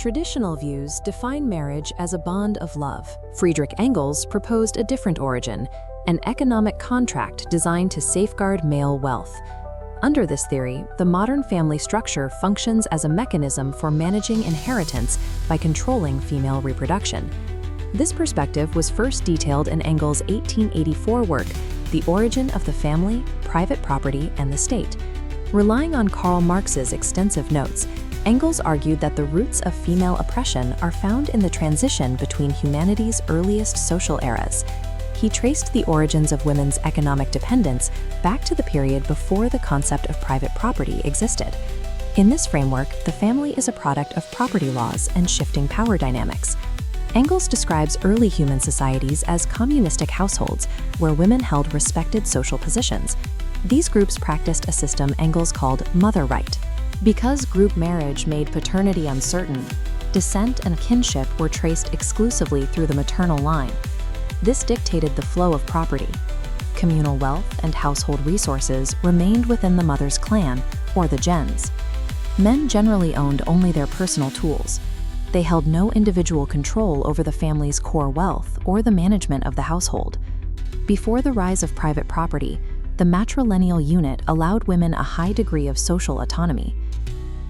Traditional views define marriage as a bond of love. Frederick Engels proposed a different origin, an economic contract designed to safeguard male wealth. Under this theory, the modern family structure functions as a mechanism for managing inheritance by controlling female reproduction. This perspective was first detailed in Engels' 1884 work, The Origin of the Family, Private Property, and the State. Relying on Karl Marx's extensive notes, Engels argued that the roots of female oppression are found in the transition between humanity's earliest social eras. He traced the origins of women's economic dependence back to the period before the concept of private property existed. In this framework, the family is a product of property laws and shifting power dynamics. Engels describes early human societies as communistic households where women held respected social positions. These groups practiced a system Engels called mother right. Because group marriage made paternity uncertain, descent and kinship were traced exclusively through the maternal line. This dictated the flow of property. Communal wealth and household resources remained within the mother's clan, or the gens. Men generally owned only their personal tools. They held no individual control over the family's core wealth or the management of the household. Before the rise of private property, the matrilineal unit allowed women a high degree of social autonomy.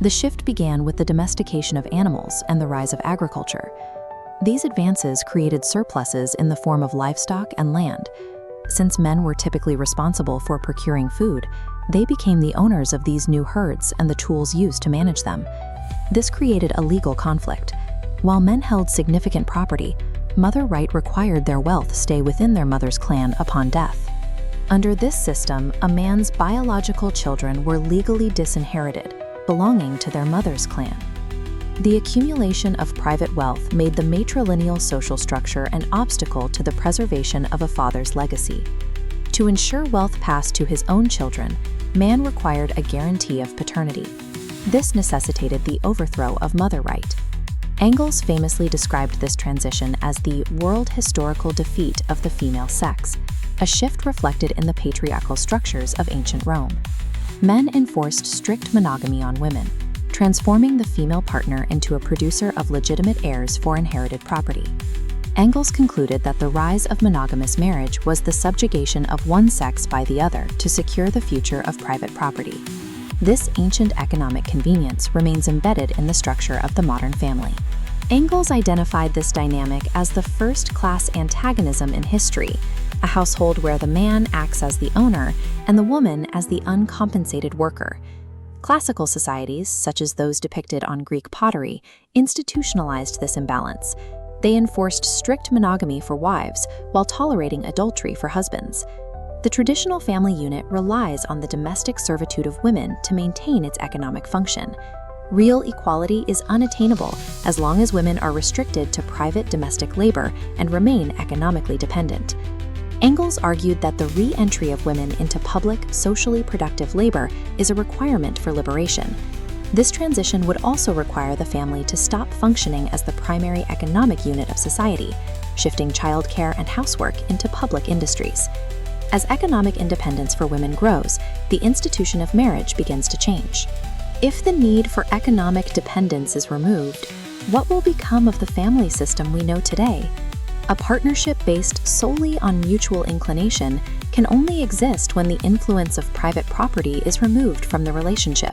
The shift began with the domestication of animals and the rise of agriculture. These advances created surpluses in the form of livestock and land. Since men were typically responsible for procuring food, they became the owners of these new herds and the tools used to manage them. This created a legal conflict. While men held significant property, mother right required their wealth stay within their mother's clan upon death. Under this system, a man's biological children were legally disinherited, belonging to their mother's clan. The accumulation of private wealth made the matrilineal social structure an obstacle to the preservation of a father's legacy. To ensure wealth passed to his own children, man required a guarantee of paternity. This necessitated the overthrow of mother right. Engels famously described this transition as the world historical defeat of the female sex, a shift reflected in the patriarchal structures of ancient Rome. Men enforced strict monogamy on women, transforming the female partner into a producer of legitimate heirs for inherited property. Engels concluded that the rise of monogamous marriage was the subjugation of one sex by the other to secure the future of private property. This ancient economic convenience remains embedded in the structure of the modern family. Engels identified this dynamic as the first-class antagonism in history, a household where the man acts as the owner and the woman as the uncompensated worker. Classical societies, such as those depicted on Greek pottery, institutionalized this imbalance. They enforced strict monogamy for wives while tolerating adultery for husbands. The traditional family unit relies on the domestic servitude of women to maintain its economic function. Real equality is unattainable as long as women are restricted to private domestic labor and remain economically dependent. Engels argued that the re-entry of women into public, socially productive labor is a requirement for liberation. This transition would also require the family to stop functioning as the primary economic unit of society, shifting childcare and housework into public industries. As economic independence for women grows, the institution of marriage begins to change. If the need for economic dependence is removed, what will become of the family system we know today? A partnership based solely on mutual inclination can only exist when the influence of private property is removed from the relationship.